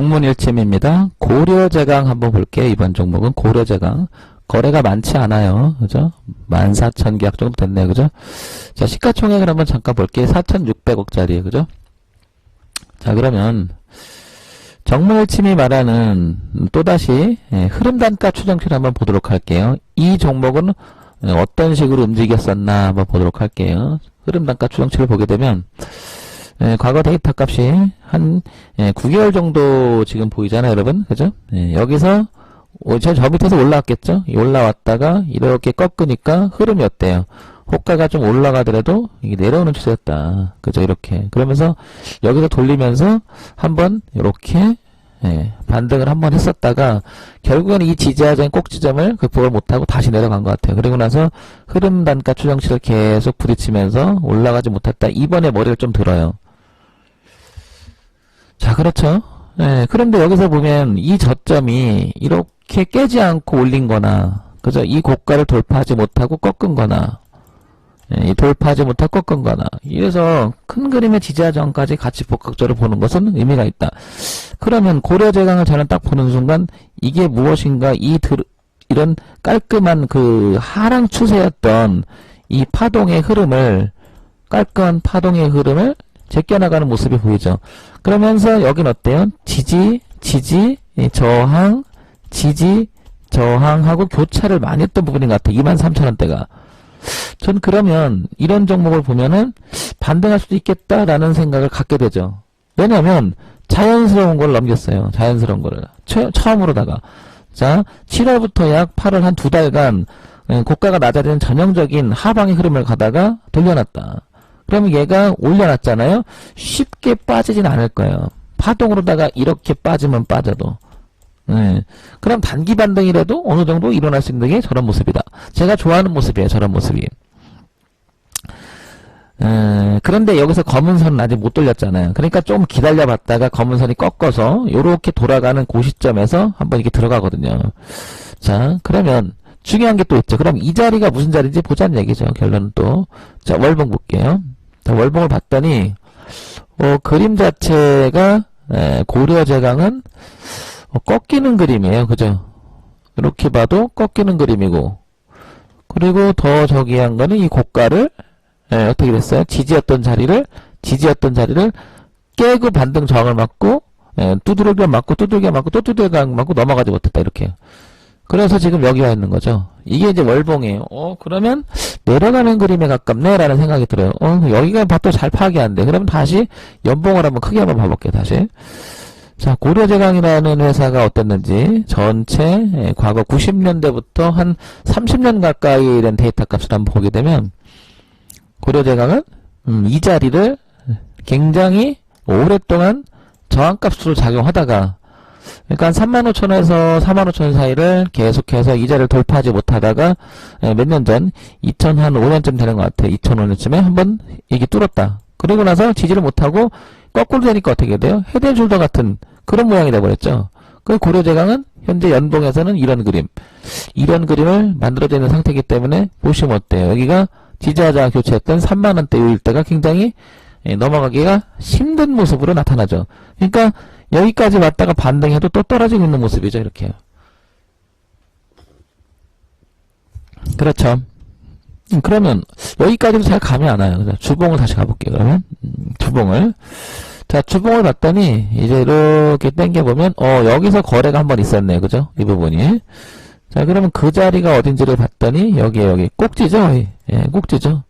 정문일침입니다. 고려제강 한번 볼게요. 이번 종목은 고려제강. 거래가 많지 않아요. 그죠? 14,000계약 정도 됐네요. 그죠? 자, 시가총액을 한번 잠깐 볼게요. 4,600억짜리. 그죠? 자, 그러면 정문일침이 말하는 또다시 흐름단가 추정치를 한번 보도록 할게요. 이 종목은 어떤 식으로 움직였었나 한번 보도록 할게요. 흐름단가 추정치를 보게 되면 과거 데이터 값이 한 9개월 정도 지금 보이잖아요, 여러분. 그죠? 여기서 저 밑에서 올라왔겠죠? 올라왔다가 이렇게 꺾으니까 흐름이 어때요? 호가가 좀 올라가더라도 이게 내려오는 추세였다. 그죠? 이렇게. 그러면서 여기서 돌리면서 한번 이렇게 반등을 한번 했었다가 결국은 이 지지하자인 꼭지점을 극복을 못하고 다시 내려간 것 같아요. 그리고 나서 흐름 단가 추정치를 계속 부딪히면서 올라가지 못했다. 이번에 머리를 좀 들어요. 자, 그렇죠. 그런데 여기서 보면 이 저점이 이렇게 깨지 않고 올린 거나, 그죠? 이 고가를 돌파하지 못하고 꺾은 거나, 돌파하지 못하고 꺾은 거나, 이래서 큰 그림의 지지하전까지 같이 복각적으로 보는 것은 의미가 있다. 그러면 고려제강을 저는 딱 보는 순간 이게 무엇인가 이런 깔끔한 그 하락 추세였던 이 파동의 흐름을, 깔끔한 파동의 흐름을 제껴나가는 모습이 보이죠. 그러면서 여긴 어때요? 지지, 저항, 지지, 저항하고 교차를 많이 했던 부분인 것 같아요. 23,000원대가. 전 그러면 이런 종목을 보면은 반등할 수도 있겠다라는 생각을 갖게 되죠. 왜냐면 자연스러운 걸 넘겼어요. 자연스러운 거를. 처음으로다가. 자, 7월부터 약 8월 한 2달간 고가가 낮아지는 전형적인 하방의 흐름을 가다가 돌려놨다. 그러면 얘가 올려놨잖아요. 쉽게 빠지진 않을 거예요. 파동으로다가 이렇게 빠지면 빠져도. 그럼 단기 반등이라도 어느 정도 일어날 수 있는 게 저런 모습이다. 제가 좋아하는 모습이에요. 저런 모습이. 그런데 여기서 검은 선은 아직 못 돌렸잖아요. 그러니까 좀 기다려봤다가 검은 선이 꺾어서 요렇게 돌아가는 그 시점에서 한번 이렇게 들어가거든요. 자, 그러면 중요한 게 또 있죠. 그럼 이 자리가 무슨 자리인지 보자는 얘기죠. 결론은 또. 자, 월봉 볼게요. 자, 월봉을 봤더니 그림 자체가 고려제강은 꺾이는 그림이에요. 그죠? 이렇게 봐도 꺾이는 그림이고, 그리고 더 저기한 거는 이 고가를 어떻게 됐어요? 지지였던 자리를 깨고 반등 저항을 맞고, 두드러기가 맞고 또 두들겨 맞고 넘어가지 못했다. 이렇게. 그래서 지금 여기 와 있는 거죠. 이게 이제 월봉이에요. 그러면 내려가는 그림에 가깝네 라는 생각이 들어요. 여기가 봐도 잘 파악이 안 돼. 그러면 다시 연봉을 한번 크게 한번 봐볼게요. 다시. 자, 고려제강이라는 회사가 어땠는지 전체 과거 90년대부터 한 30년 가까이 된 데이터 값을 한번 보게 되면 고려제강은 이 자리를 굉장히 오랫동안 저항값으로 작용하다가, 그러니까 한 35,000원에서 45,000원 사이를 계속해서 이 자리를 돌파하지 못하다가 몇 년 전 2005년쯤 되는 것 같아요. 2005년쯤에 한번 이게 뚫었다. 그러고 나서 지지를 못하고 거꾸로 되니까 어떻게 돼요? 헤드앤숄더 같은 그런 모양이 돼버렸죠. 그 고려제강은 현재 연봉에서는 이런 그림을 만들어져 있는 상태이기 때문에 보시면 어때요? 여기가 지지하자 교체했던 3만원대 요일 때가 굉장히 넘어가기가 힘든 모습으로 나타나죠. 그러니까 여기까지 왔다가 반등해도 또 떨어지고 있는 모습이죠. 이렇게. 그렇죠. 그러면 여기까지도 잘 감이 안 와요. 주봉을 다시 가볼게요. 그러면 주봉을. 자, 주봉을 봤더니 이제 이렇게 당겨보면 여기서 거래가 한번 있었네요. 그죠? 이 부분이. 자, 그러면 그 자리가 어딘지를 봤더니 여기 꼭지죠? 꼭지죠.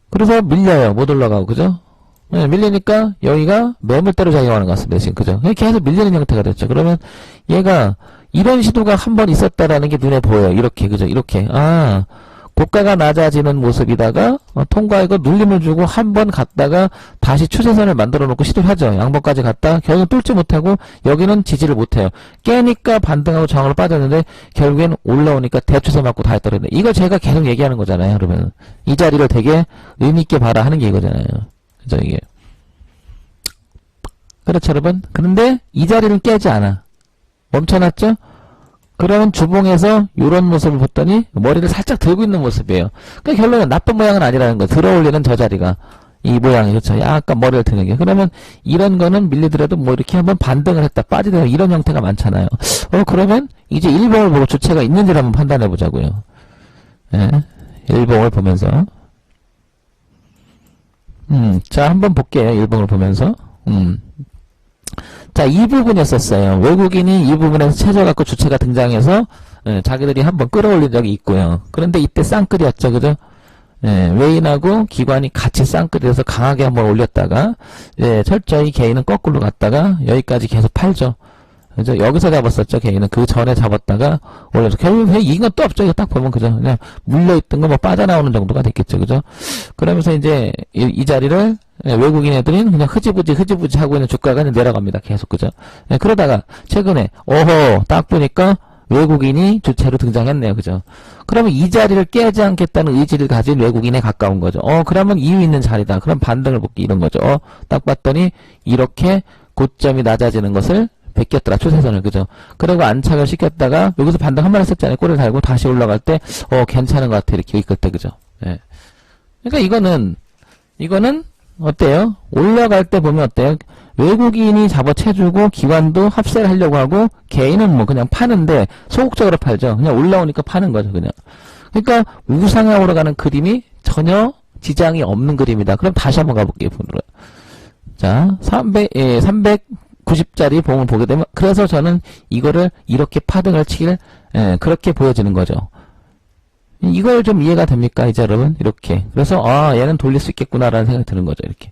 그래서 밀려요. 못 올라가고. 그죠? 밀리니까 여기가 매물대로 작용하는 것 같습니다. 지금. 그죠? 계속 밀리는 형태가 됐죠. 그러면 얘가 이런 시도가 한번 있었다라는 게 눈에 보여요. 이렇게. 그죠? 이렇게. 고가가 낮아지는 모습이다가 통과하고 눌림을 주고 한 번 갔다가 다시 추세선을 만들어 놓고 시도를 하죠. 양봉까지 갔다 결국은 뚫지 못하고 여기는 지지를 못해요. 깨니까 반등하고 저항으로 빠졌는데 결국엔 올라오니까 대추세 맞고 다 했더라고요. 이거 제가 계속 얘기하는 거잖아요. 그러면 이 자리를 되게 의미있게 봐라 하는 게 이거잖아요. 그죠? 이게. 그렇죠, 여러분? 그런데 이 자리를 깨지 않아. 멈춰놨죠? 그러면 주봉에서 이런 모습을 봤더니 머리를 살짝 들고 있는 모습이에요. 그러니까 결론은 나쁜 모양은 아니라는 거예요. 들어올리는 저 자리가. 이 모양이, 그렇죠. 약간 머리를 드는 게. 그러면 이런 거는 밀리더라도 뭐 이렇게 한번 반등을 했다, 빠지더라도 이런 형태가 많잖아요. 그러면 이제 일봉을 보고 주체가 있는지를 한번 판단해 보자고요. 예. 일봉을 보면서. 자, 한번 볼게요. 일봉을 보면서. 자, 이 부분이었었어요. 외국인이 이 부분에서 채져갖고 주체가 등장해서, 예, 자기들이 한번 끌어올린 적이 있고요. 그런데 이때 쌍끌이었죠. 그죠? 예, 외인하고 기관이 같이 쌍끌이에서 강하게 한번 올렸다가, 예, 철저히 개인은 거꾸로 갔다가, 여기까지 계속 팔죠. 그죠? 여기서 잡았었죠. 개인은 그 전에 잡았다가 올려서 결국 이긴 건 또 없죠. 이거 딱 보면 그죠? 그냥 물려있던 거 뭐 빠져나오는 정도가 됐겠죠. 그죠? 그러면서 이제 이 자리를, 예, 외국인 애들은 그냥 흐지부지 하고 있는 주가가 그냥 내려갑니다. 계속 그죠? 예, 그러다가 최근에 딱 보니까 외국인이 주체로 등장했네요. 그죠? 그러면 이 자리를 깨지 않겠다는 의지를 가진 외국인에 가까운 거죠. 그러면 이유 있는 자리다. 그럼 반등을 볼게 이런 거죠. 딱 봤더니 이렇게 고점이 낮아지는 것을 베꼈더라. 추세선을. 그죠? 그리고 안착을 시켰다가 여기서 반등 한 번 했었잖아요. 꼬리를 달고 다시 올라갈 때 괜찮은 것 같아. 이렇게 이끌 때. 그죠? 예. 그러니까 이거는 어때요? 올라갈 때 보면 어때요? 외국인이 잡아채주고 기관도 합세를 하려고 하고 개인은 뭐 그냥 파는데 소극적으로 팔죠. 그냥 올라오니까 파는 거죠. 그냥. 그러니까 우상향으로 가는 그림이 전혀 지장이 없는 그림이다. 그럼 다시 한번 가볼게요. 분으로. 자, 390짜리 봉을 보게 되면, 그래서 저는 이거를 이렇게 파등을 치길, 예, 그렇게 보여지는 거죠. 이걸 좀 이해가 됩니까, 이제 여러분? 이렇게. 그래서, 얘는 돌릴 수 있겠구나라는 생각이 드는 거죠, 이렇게.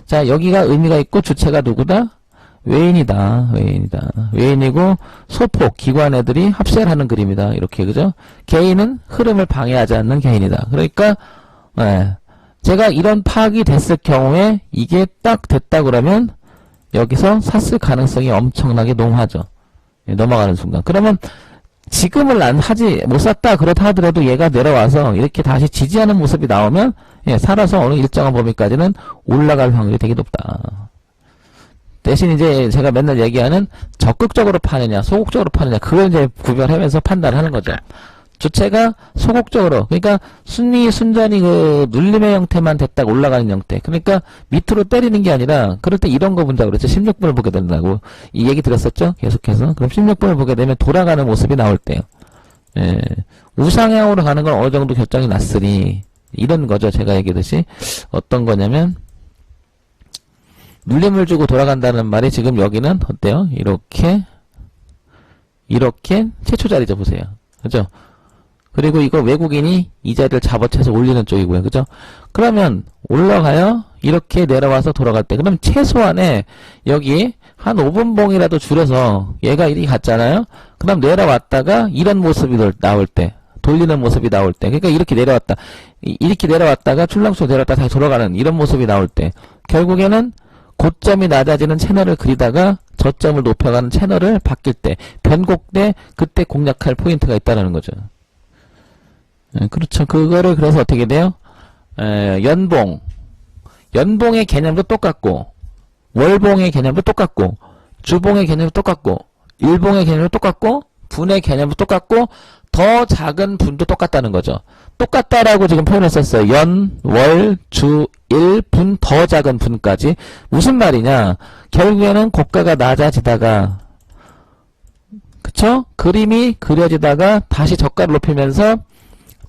자, 여기가 의미가 있고, 주체가 누구다? 외인이다. 외인이고, 소폭, 기관 애들이 합세를 하는 그림이다. 이렇게, 그죠? 개인은 흐름을 방해하지 않는 개인이다. 그러니까, 예, 제가 이런 파악이 됐을 경우에, 이게 딱 됐다 그러면, 여기서 샀을 가능성이 엄청나게 농하죠. 예, 넘어가는 순간. 그러면 지금을 못 샀다 그렇다 하더라도 얘가 내려와서 이렇게 다시 지지하는 모습이 나오면, 예, 살아서 어느 일정한 범위까지는 올라갈 확률이 되게 높다. 대신 이제 제가 맨날 얘기하는 적극적으로 파느냐 소극적으로 파느냐 그걸 이제 구별하면서 판단을 하는 거죠. 주체가 소극적으로, 그러니까 순전히 그 눌림의 형태만 됐다가 올라가는 형태. 그러니까 밑으로 때리는 게 아니라, 그럴 때 이런 거 본다고 그랬죠. 16분을 보게 된다고. 이 얘기 들었었죠? 계속해서. 그럼 16분을 보게 되면 돌아가는 모습이 나올 때요. 예. 우상향으로 가는 건 어느 정도 결정이 났으니, 이런 거죠. 제가 얘기했듯이. 어떤 거냐면, 눌림을 주고 돌아간다는 말이 지금 여기는 어때요? 이렇게 최초 자리죠. 보세요. 그죠? 그리고 이거 외국인이 이 자리를 잡아채서 올리는 쪽이고요. 그죠? 그러면 올라가요? 이렇게 내려와서 돌아갈 때. 그럼 최소한에 여기 한 5분 봉이라도 줄여서 얘가 이렇게 갔잖아요? 그럼 내려왔다가 이런 모습이 나올 때. 돌리는 모습이 나올 때. 그러니까 이렇게 내려왔다가 출렁출렁 내려왔다가 다시 돌아가는 이런 모습이 나올 때. 결국에는 고점이 낮아지는 채널을 그리다가 저점을 높여가는 채널을 바뀔 때. 변곡 때 그때 공략할 포인트가 있다는 거죠. 그렇죠. 그거를 그래서 어떻게 돼요? 연봉의 개념도 똑같고, 월봉의 개념도 똑같고, 주봉의 개념도 똑같고, 일봉의 개념도 똑같고, 분의 개념도 똑같고, 더 작은 분도 똑같다는 거죠. 똑같다라고 지금 표현했었어요. 연, 월, 주, 일, 분, 더 작은 분까지. 무슨 말이냐? 결국에는 고가가 낮아지다가, 그쵸? 그림이 그려지다가 다시 저가를 높이면서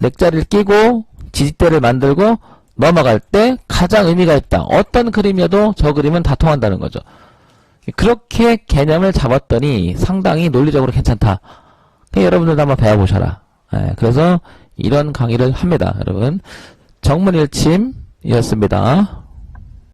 넥자리를 끼고 지지대를 만들고 넘어갈 때 가장 의미가 있다. 어떤 그림이어도 저 그림은 다 통한다는 거죠. 그렇게 개념을 잡았더니 상당히 논리적으로 괜찮다. 여러분들도 한번 배워보셔라. 그래서 이런 강의를 합니다. 여러분. 정문일침이었습니다.